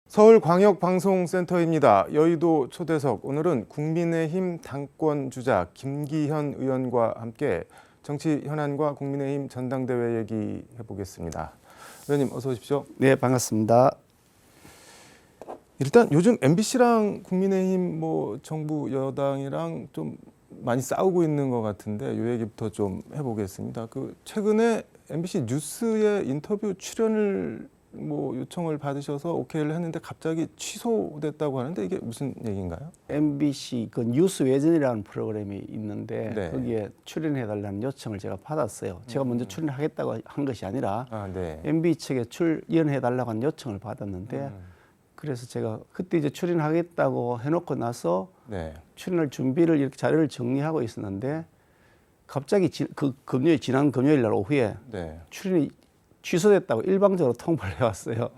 서울광역방송센터입니다. 여의도 초대석, 오늘은 국민의힘 당권 주자 김기현 의원과 함께 정치 현안과 국민의힘 전당대회 얘기해 보겠습니다. 의원님 어서 오십시오. 네, 반갑습니다. 일단 요즘 MBC랑 국민의힘 정부 여당이랑 좀 많이 싸우고 있는 것 같은데 이 얘기부터 좀 해보겠습니다. 최근에 MBC 뉴스에 인터뷰 출연을 요청을 받으셔서 오케이를 했는데 갑자기 취소됐다고 하는데 이게 무슨 얘기인가요? MBC 그 뉴스 외전이라는 프로그램이 있는데 네. 거기에 출연해달라는 요청을 제가 받았어요. 제가 먼저 출연하겠다고 한 것이 아니라 네. MBC 측에 출연해달라고 한 요청을 받았는데 그래서 제가 그때 이제 출연하겠다고 해놓고 나서 네. 출연할 준비를 이렇게 자료를 정리하고 있었는데 갑자기 지난 금요일 날 오후에 네. 출연이 취소됐다고 일방적으로 통보를 해왔어요.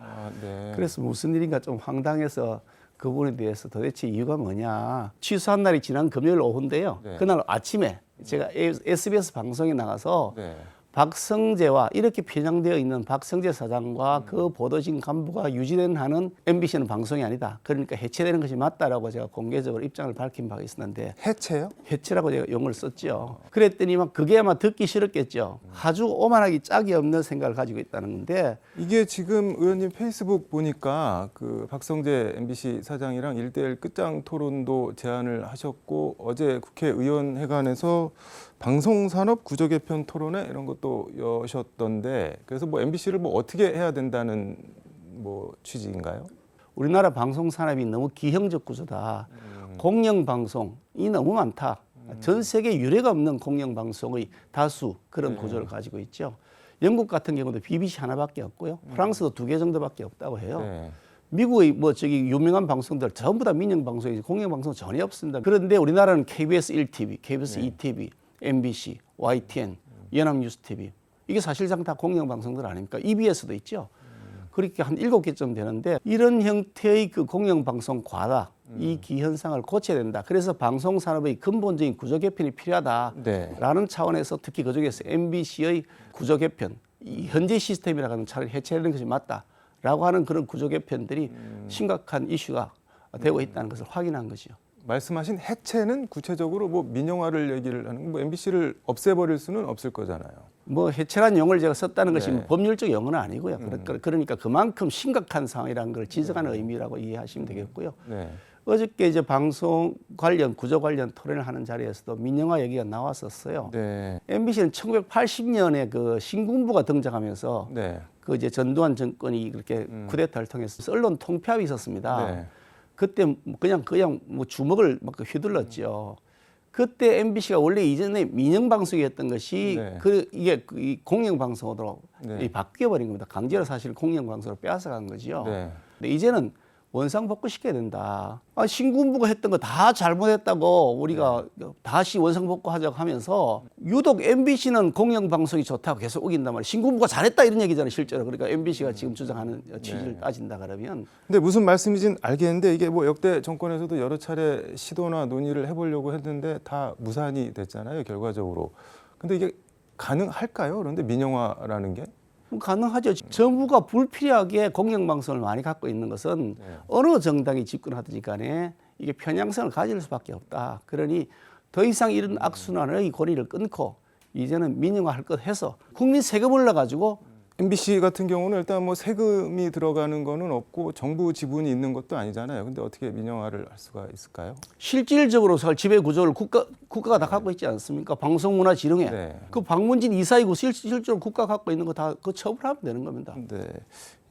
네. 그래서 무슨 일인가 좀 황당해서 그 부분에 대해서 도대체 이유가 뭐냐. 취소한 날이 지난 금요일 오후인데요. 네. 그날 아침에 제가 SBS 방송에 나가서 네. 박성재와 이렇게 편향되어 있는 박성재 사장과 그 보도진 간부가 유지되는 한은 MBC는 방송이 아니다. 그러니까 해체되는 것이 맞다라고 제가 공개적으로 입장을 밝힌 바가 있었는데 해체요? 해체라고 제가 용어를 썼죠. 그랬더니 막 그게 아마 듣기 싫었겠죠. 아주 오만하기 짝이 없는 생각을 가지고 있다는 건데 이게 지금 의원님 페이스북 보니까 박성재 MBC 사장이랑 1대1 끝장 토론도 제안을 하셨고 어제 국회의원회관에서 방송산업 구조 개편 토론회 이런 것도 여셨던데 그래서 MBC를 어떻게 해야 된다는 취지인가요? 우리나라 방송 산업이 너무 기형적 구조다. 공영 방송이 너무 많다. 전 세계 유례가 없는 공영 방송의 다수 그런 구조를 가지고 있죠. 영국 같은 경우도 BBC 하나밖에 없고요. 프랑스도 2개 정도밖에 없다고 해요. 네. 미국의 유명한 방송들 전부 다 민영 방송이지 공영 방송 전혀 없습니다. 그런데 우리나라는 KBS 1TV, KBS 2TV, MBC, YTN, 연합뉴스TV 이게 사실상 다 공영 방송들 아닙니까? EBS도 있죠. 그렇게 한 7개쯤 되는데 이런 형태의 그 공영 방송 과다 이 기현상을 고쳐야 된다. 그래서 방송 산업의 근본적인 구조 개편이 필요하다라는 네. 차원에서 특히 그중에서 MBC의 구조 개편, 이 현재 시스템이라고 하면 차라리 해체하는 것이 맞다라고 하는 그런 구조 개편들이 심각한 이슈가 되고 있다는 것을 확인한 것이죠. 말씀하신 해체는 구체적으로 민영화를 얘기를 하는 MBC를 없애버릴 수는 없을 거잖아요. 해체란 용어를 제가 썼다는 것이 네. 법률적 용어는 아니고요. 그러니까 그만큼 심각한 상황이라는 걸 지적하는 의미라고 이해하시면 되겠고요. 네. 어저께 이제 방송 관련 구조 관련 토론을 하는 자리에서도 민영화 얘기가 나왔었어요. 네. MBC는 1980년에 그 신군부가 등장하면서 네. 그 이제 전두환 정권이 그렇게 쿠데타를 통해서 언론 통폐합이 있었습니다. 네. 그때 그냥 주먹을 막 휘둘렀죠. 그때 MBC가 원래 이전에 민영 방송이었던 것이 네. 이게 이 공영 방송으로 네. 바뀌어 버린 겁니다. 강제로 사실 공영 방송으로 빼앗아간 거죠. 네. 근데 이제는 원상복구시켜야 된다. 신군부가 했던 거 다 잘못했다고 우리가 다시 원상복구하자고 하면서 유독 MBC는 공영방송이 좋다고 계속 우긴단 말이에요. 신군부가 잘했다 이런 얘기잖아요, 실제로. 그러니까 MBC가 지금 주장하는 취지를 따진다 그러면. 근데 무슨 말씀인지는 알겠는데 이게 역대 정권에서도 여러 차례 시도나 논의를 해보려고 했는데 다 무산이 됐잖아요, 결과적으로. 근데 이게 가능할까요? 그런데 민영화라는 게? 가능하죠. 정부가 불필요하게 공영방송을 많이 갖고 있는 것은 어느 정당이 집권하든지 간에 이게 편향성을 가질 수밖에 없다. 그러니 더 이상 이런 악순환의 고리를 끊고 이제는 민영화할 것 해서 국민 세금 올려가지고 MBC 같은 경우는 일단 세금이 들어가는 거는 없고 정부 지분이 있는 것도 아니잖아요. 근데 어떻게 민영화를 할 수가 있을까요? 실질적으로 지배 구조를 국가가 다 갖고 있지 않습니까? 방송문화지능회. 네. 그 방문진 이사이고 실질적으로 국가가 갖고 있는 거 다 그 처분하면 되는 겁니다. 네.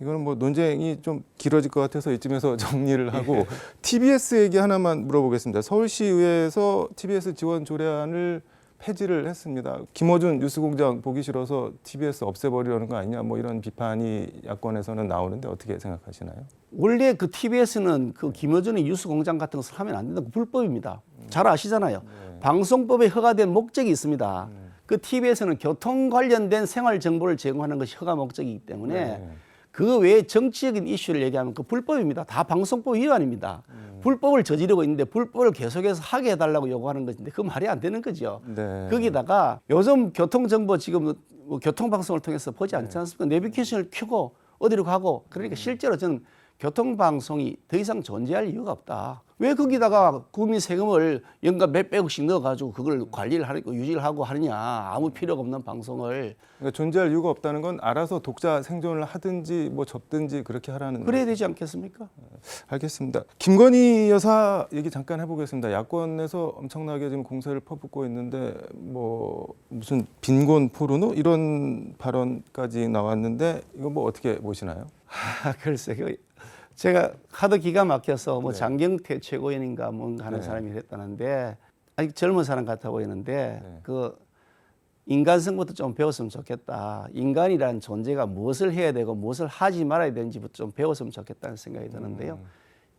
이거는 논쟁이 좀 길어질 것 같아서 이쯤에서 정리를 하고 TBS 얘기 하나만 물어보겠습니다. 서울시의회에서 TBS 지원 조례안을 폐지를 했습니다. 김어준 뉴스공장 보기 싫어서 TBS 없애버리려는 거 아니냐 이런 비판이 야권에서는 나오는데 어떻게 생각하시나요? 원래 그 TBS는 그 김어준의 뉴스공장 같은 것을 하면 안 된다고 불법입니다. 잘 아시잖아요. 방송법에 허가된 목적이 있습니다. 그 TBS는 교통 관련된 생활 정보를 제공하는 것이 허가 목적이기 때문에 그 외에 정치적인 이슈를 얘기하면 그 불법입니다. 다 방송법 위반입니다. 불법을 저지르고 있는데 불법을 계속해서 하게 해달라고 요구하는 것인데 그 말이 안 되는 거죠. 네. 거기다가 요즘 교통정보 지금 교통방송을 통해서 보지 않지 않습니까? 내비게이션을 켜고 어디로 가고 그러니까 실제로 저는 교통방송이 더 이상 존재할 이유가 없다. 왜 거기다가 국민 세금을 연간 몇백억씩 넣어가지고 그걸 관리를 하고 유지를 하고 하느냐. 아무 필요가 없는 방송을. 그러니까 존재할 이유가 없다는 건 알아서 독자 생존을 하든지 뭐 접든지 그렇게 하라는. 그래야 되지 않겠습니까? 알겠습니다. 김건희 여사 얘기 잠깐 해보겠습니다. 야권에서 엄청나게 지금 공세를 퍼붓고 있는데 뭐 무슨 빈곤 포르노 이런 발언까지 나왔는데 이거 뭐 어떻게 보시나요? 글쎄, 제가 하도 기가 막혀서 뭐 네. 장경태 최고위원인가 뭔가 하는 네. 사람이 했다는데 아직 젊은 사람 같아 보이는데 네. 그 인간성부터 좀 배웠으면 좋겠다. 인간이란 존재가 무엇을 해야 되고 무엇을 하지 말아야 되는지부터 좀 배웠으면 좋겠다는 생각이 드는데요.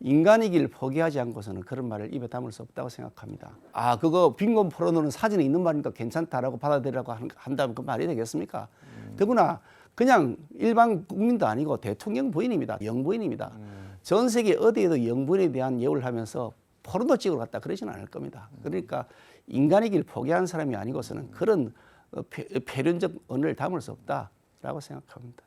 인간이길 포기하지 않고서는 그런 말을 입에 담을 수 없다고 생각합니다. 아, 그거 빈곤 포르노는 사진에 있는 말이니까 괜찮다라고 받아들이라고 한다면 그 말이 되겠습니까? 더구나 그냥 일반 국민도 아니고 대통령 부인입니다. 영부인입니다. 전 세계 어디에도 영부인에 대한 예우를 하면서 포르노 찍으러 갔다 그러지는 않을 겁니다. 그러니까 인간이길 포기한 사람이 아니고서는 그런 폐륜적 언어를 담을 수 없다라고 생각합니다.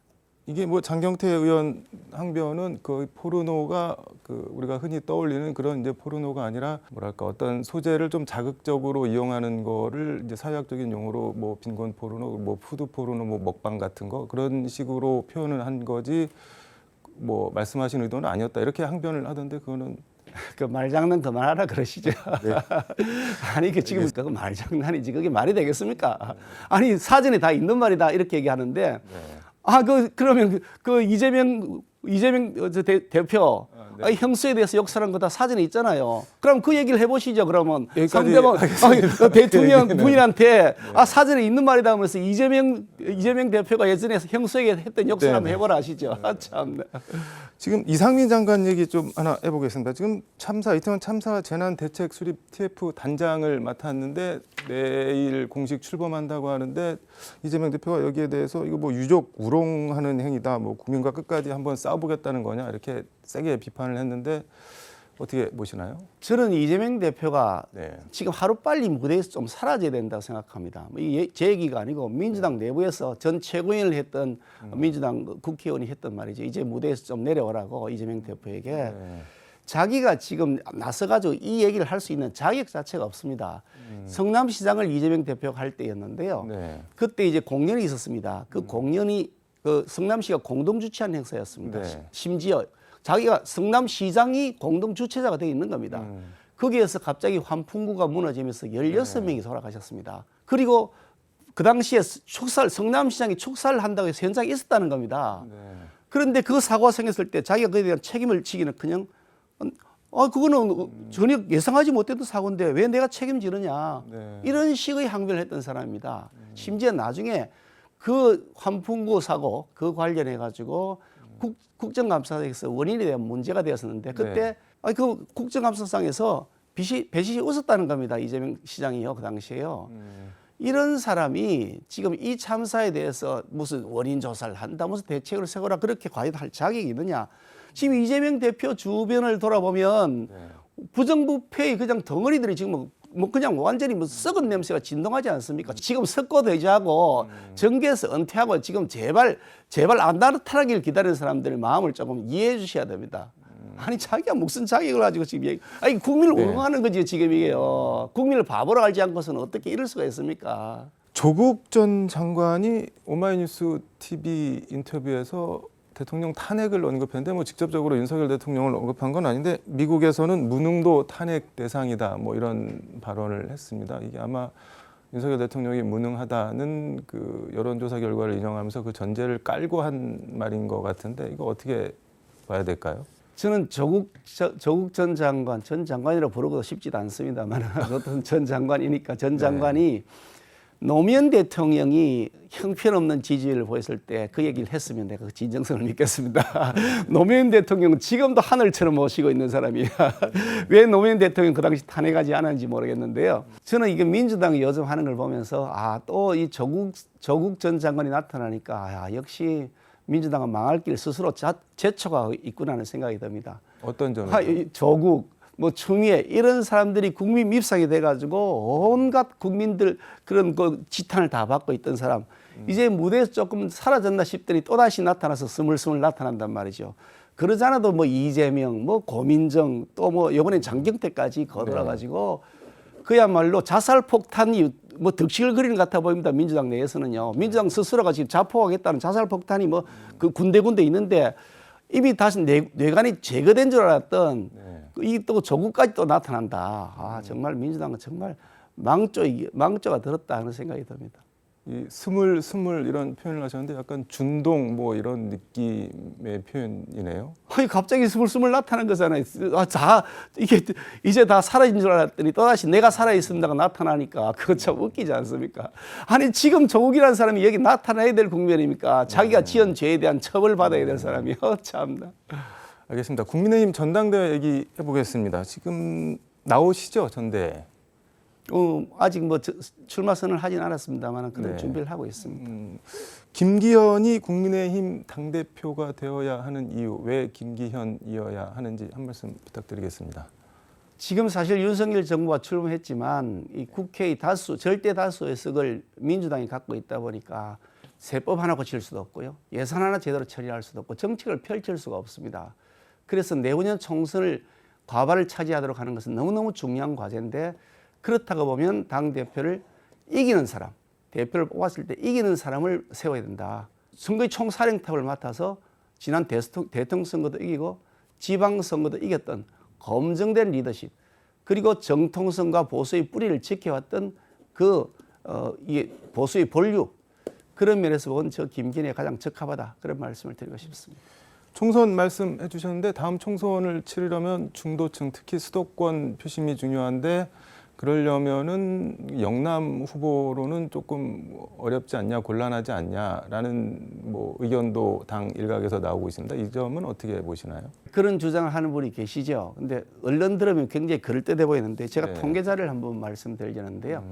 이게 뭐 장경태 의원 항변은 그 포르노가 그 우리가 흔히 떠올리는 그런 이제 포르노가 아니라 뭐랄까 어떤 소재를 좀 자극적으로 이용하는 거를 이제 사회학적인 용어로 뭐 빈곤 포르노, 뭐 푸드 포르노, 뭐 먹방 같은 거 그런 식으로 표현을 한 거지 뭐 말씀하신 의도는 아니었다 이렇게 항변을 하던데 그거는 그 말장난 그만하라 그러시죠. 네. 아니 그 지금 그 말장난이지 그게 말이 되겠습니까? 아니 사전에 다 있는 말이다 이렇게 얘기하는데 아 그러면 그 이재명 대표 네. 형수에 대해서 욕설한 거 다 사전에 있잖아요. 그럼 그 얘기를 해보시죠. 그러면 여기까지 상대방 대통령 부인한테 사전에 있는 말이다 하면서 이재명 대표가 예전에 형수에게 했던 욕설 네, 한번 네. 해보라 하시죠. 아, 참. 지금 이상민 장관 얘기 좀 하나 해보겠습니다. 지금 이태원 참사 재난 대책 수립 TF 단장을 맡았는데 내일 공식 출범한다고 하는데 이재명 대표가 여기에 대해서 이거 뭐 유족 우롱하는 행위다, 뭐 국민과 끝까지 한번 싸워보겠다는 거냐 이렇게 세게 비판을 했는데 어떻게 보시나요? 저는 이재명 대표가 네. 지금 하루빨리 무대에서 좀 사라져야 된다고 생각합니다. 이게 제 얘기가 아니고 민주당 내부에서 전 최고위원을 했던 민주당 국회의원이 했던 말이죠. 이제 무대에서 좀 내려오라고 이재명 대표에게. 네. 자기가 지금 나서가지고 이 얘기를 할 수 있는 자격 자체가 없습니다. 성남시장을 이재명 대표가 할 때였는데요. 네. 그때 이제 공연이 있었습니다. 그 공연이 그 성남시가 공동 주최한 행사였습니다. 네. 심지어 자기가 성남시장이 공동 주최자가 되어 있는 겁니다. 거기에서 갑자기 환풍구가 무너지면서 16명이 돌아가셨습니다. 그리고 그 당시에 성남시장이 축사를 한다고 해서 현장에 있었다는 겁니다. 네. 그런데 그 사고가 생겼을 때 자기가 그에 대한 책임을 지기는 그냥 그거는 전혀 예상하지 못했던 사고인데 왜 내가 책임지느냐 네. 이런 식의 항변을 했던 사람입니다. 심지어 나중에 그 환풍구 사고 그 관련해 가지고 국정감사에서 원인에 대한 문제가 되었었는데 그때 그 국정감사상에서 배시시 웃었다는 겁니다. 이재명 시장이요 그 당시에요. 이런 사람이 지금 이 참사에 대해서 무슨 원인 조사를 한다, 무슨 대책을 세워라 그렇게 과연 할 자격이 있느냐? 지금 이재명 대표 주변을 돌아보면 부정부패의 그냥 덩어리들이 지금 뭐 그냥 완전히 뭐 썩은 냄새가 진동하지 않습니까? 지금 석고대죄하고 정계에서 은퇴하고 지금 제발 안 나타나길 기다리는 사람들의 마음을 조금 이해해 주셔야 됩니다. 아니 자기가 무슨 자격을 가지고 지금 아니 국민을 우롱하는 거지 지금 이게요. 국민을 바보로 알지 않고서는 어떻게 이럴 수가 있습니까? 조국 전 장관이 오마이뉴스 TV 인터뷰에서 대통령 탄핵을 언급했는데 뭐 직접적으로 윤석열 대통령을 언급한 건 아닌데 미국에서는 무능도 탄핵 대상이다 뭐 이런 발언을 했습니다. 이게 아마 윤석열 대통령이 무능하다는 그 여론조사 결과를 인용하면서 그 전제를 깔고 한 말인 것 같은데 이거 어떻게 봐야 될까요? 저는 조국 전 장관이라고 부르고도 싶지도 않습니다만 어떤 전 장관이니까 전 장관이 노무현 대통령이 형편없는 지지율을 보였을 때 그 얘기를 했으면 내가 그 진정성을 믿겠습니다. 노무현 대통령은 지금도 하늘처럼 모시고 있는 사람이야. 왜 노무현 대통령 그 당시 탄핵하지 않았는지 모르겠는데요. 저는 이게 민주당이 요즘 하는 걸 보면서 또 이 조국 전 장관이 나타나니까 역시 민주당은 망할 길 스스로 제초가 있구나 하는 생각이 듭니다. 어떤 점에서? 조국, 추미애 이런 사람들이 국민 밉상이 돼가지고 온갖 국민들 그런 그 지탄을 다 받고 있던 사람 이제 무대에서 조금 사라졌나 싶더니 또다시 나타나서 스물스물 나타난단 말이죠. 그러지 않아도 뭐 이재명, 뭐 고민정, 또 뭐 이번엔 장경태까지 거들어 가지고 그야말로 자살 폭탄이 뭐 득실을 그리는 것 같아 보입니다. 민주당 내에서는요. 민주당 스스로가 지금 자포하겠다는 자살 폭탄이 뭐 그 군데군데 있는데 이미 다시 뇌관이 제거된 줄 알았던 이 또 조국까지 또 나타난다. 아 정말 민주당은 정말 망조가 들었다 하는 생각이 듭니다. 이 스물 이런 표현을 하셨는데 약간 준동 뭐 이런 느낌의 표현이네요. 아니 갑자기 스물스물 나타난 거잖아요. 이게 이제 다 사라진 줄 알았더니 또다시 내가 살아있습니다가 나타나니까 그거 참 웃기지 않습니까? 아니 지금 조국이라는 사람이 여기 나타나야 될 국면입니까? 자기가 지은 죄에 대한 처벌 받아야 될 사람이 참나. 알겠습니다. 국민의힘 전당대회 얘기해 보겠습니다. 지금 나오시죠, 전대? 아직 뭐 출마 선언을 하진 않았습니다만 그런 네. 준비를 하고 있습니다. 김기현이 국민의힘 당대표가 되어야 하는 이유, 왜 김기현이어야 하는지 한 말씀 부탁드리겠습니다. 지금 사실 윤석열 정부가 출범했지만 이 국회의 절대 다수의 석을 민주당이 갖고 있다 보니까 세법 하나 고칠 수도 없고요. 예산 하나 제대로 처리할 수도 없고 정책을 펼칠 수가 없습니다. 그래서 내후년 총선을 과반을 차지하도록 하는 것은 너무너무 중요한 과제인데 그렇다고 보면 당대표를 이기는 사람, 대표를 뽑았을 때 이기는 사람을 세워야 된다. 선거의 총사령탑을 맡아서 지난 대통령 선거도 이기고 지방선거도 이겼던 검증된 리더십, 그리고 정통성과 보수의 뿌리를 지켜왔던 이 보수의 본류, 그런 면에서 본 저 김기현이 가장 적합하다. 그런 말씀을 드리고 싶습니다. 총선 말씀해 주셨는데 다음 총선을 치르려면 중도층, 특히 수도권 표심이 중요한데 그러려면은 영남 후보로는 조금 어렵지 않냐, 곤란하지 않냐라는 뭐 의견도 당 일각에서 나오고 있습니다. 이 점은 어떻게 보시나요? 그런 주장을 하는 분이 계시죠. 근데 언론 들으면 굉장히 그럴듯해 보이는데 제가 네. 통계자를 한번 말씀드리려는데요.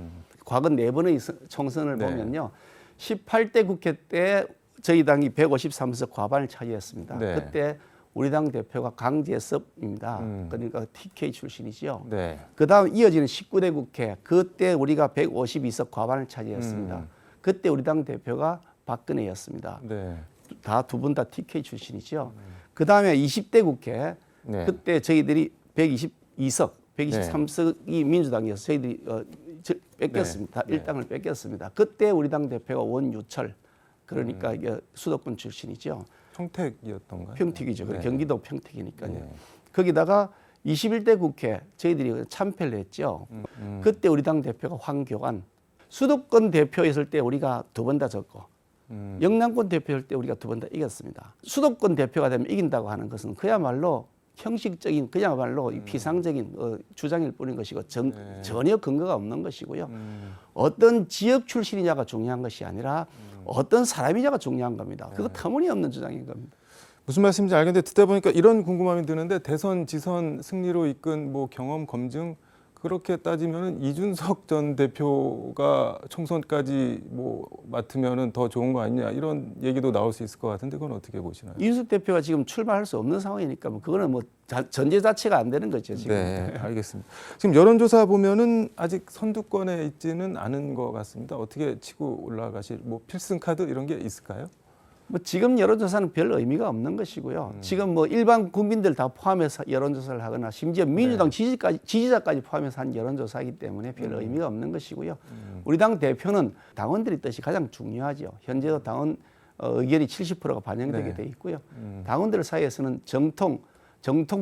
과거 4번의 총선을 네. 보면요. 18대 국회 때 저희 당이 153석 과반을 차지했습니다. 네. 그때 우리 당 대표가 강재섭입니다. 그러니까 TK 출신이죠. 네. 그다음 이어지는 19대 국회, 그때 우리가 152석 과반을 차지했습니다. 그때 우리 당 대표가 박근혜였습니다. 네. 다 두 분 다 TK 출신이죠. 그다음에 20대 국회, 네. 그때 저희들이 122석, 123석이 민주당이어서 저희들이 뺏겼습니다. 네. 일당을 뺏겼습니다. 그때 우리 당 대표가 원유철, 그러니까 이게 수도권 출신이죠. 평택이었던가요? 평택이죠. 네. 경기도 평택이니까요. 네. 거기다가 21대 국회 저희들이 참패를 했죠. 그때 우리 당 대표가 황교안. 수도권 대표였을 때 우리가 2번 다 졌고 영남권 대표일 때 우리가 2번 다 이겼습니다. 수도권 대표가 되면 이긴다고 하는 것은 그야말로 형식적인 그야말로 피상적인 주장일 뿐인 것이고 전혀 근거가 없는 것이고요. 어떤 지역 출신이냐가 중요한 것이 아니라 어떤 사람이냐가 중요한 겁니다. 그거 터무니없는 주장인 겁니다. 무슨 말씀인지 알겠는데 듣다 보니까 이런 궁금함이 드는데 대선 지선 승리로 이끈 뭐 경험 검증 그렇게 따지면은 이준석 전 대표가 총선까지 뭐 맡으면은 더 좋은 거 아니냐 이런 얘기도 나올 수 있을 것 같은데 그건 어떻게 보시나요? 이준석 대표가 지금 출마할 수 없는 상황이니까 뭐 그거는 뭐 전제 자체가 안 되는 거죠 지금. 네, 알겠습니다. 지금 여론조사 보면은 아직 선두권에 있지는 않은 것 같습니다. 어떻게 치고 올라가실 뭐 필승 카드 이런 게 있을까요? 뭐 지금 여론조사는 별 의미가 없는 것이고요. 지금 뭐 일반 국민들 다 포함해서 여론조사를 하거나 심지어 민주당 지지자까지 포함해서 한 여론조사이기 때문에 별 의미가 없는 것이고요. 우리 당 대표는 당원들의 뜻이 가장 중요하죠. 현재도 당원 의견이 70%가 반영되게 돼 있고요. 당원들 사이에서는 정통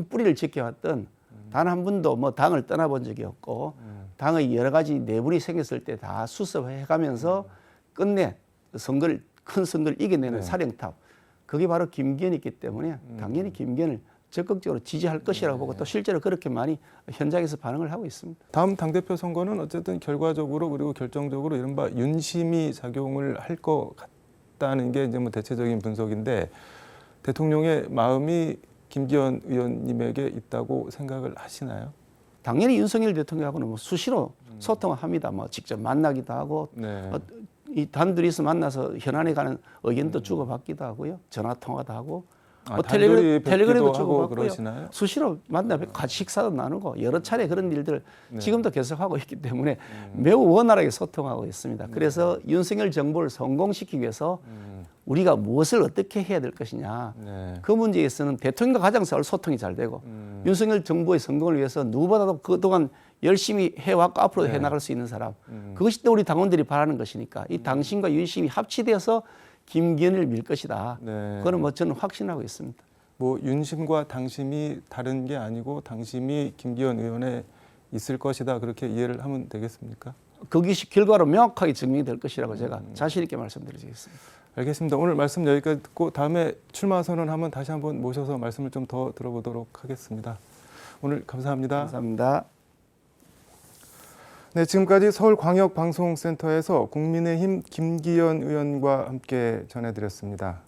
뿌리를 지켜왔던 단 한 번도 뭐 당을 떠나본 적이 없고 당의 여러 가지 내분이 생겼을 때 다 수습해가면서 끝내 큰 선거를 이겨내는 사령탑, 그게 바로 김기현이기 때문에 당연히 김기현을 적극적으로 지지할 것이라고 보고 또 실제로 그렇게 많이 현장에서 반응을 하고 있습니다. 다음 당대표 선거는 어쨌든 결과적으로 그리고 결정적으로 이른바 윤심이 작용을 할 것 같다는 게 이제 뭐 대체적인 분석인데 대통령의 마음이 김기현 의원님에게 있다고 생각을 하시나요? 당연히 윤석열 대통령하고는 뭐 수시로 소통을 합니다. 뭐 직접 만나기도 하고 네. 이 단둘이서 만나서 현안에 관한 의견도 주고받기도 하고요. 전화 통화도 하고 단둘이 텔레그램도 뵙기도 하고 주고받고요. 그러시나요? 수시로 만나 같이 식사도 나누고 여러 차례 그런 일들 지금도 계속하고 있기 때문에 매우 원활하게 소통하고 있습니다. 그래서 윤석열 정부를 성공시키기 위해서 우리가 무엇을 어떻게 해야 될 것이냐. 네. 그 문제에서는 대통령과 가장 소통이 잘 되고 윤석열 정부의 성공을 위해서 누구보다도 그동안 열심히 해왔고 앞으로도 해나갈 수 있는 사람. 그것이 또 우리 당원들이 바라는 것이니까 이 당신과 유심히 합치되어서 김기현을 밀 것이다. 네. 그거는 뭐 저는 확신하고 있습니다. 뭐 윤심과 당심이 다른 게 아니고 당심이 김기현 의원에 있을 것이다. 그렇게 이해를 하면 되겠습니까? 그것이 결과로 명확하게 증명이 될 것이라고 제가 자신 있게 말씀드리겠습니다. 알겠습니다. 오늘 말씀 여기까지 듣고 다음에 출마 선언하면 다시 한번 모셔서 말씀을 좀 더 들어보도록 하겠습니다. 오늘 감사합니다. 감사합니다. 네, 지금까지 서울광역방송센터에서 국민의힘 김기현 의원과 함께 전해드렸습니다.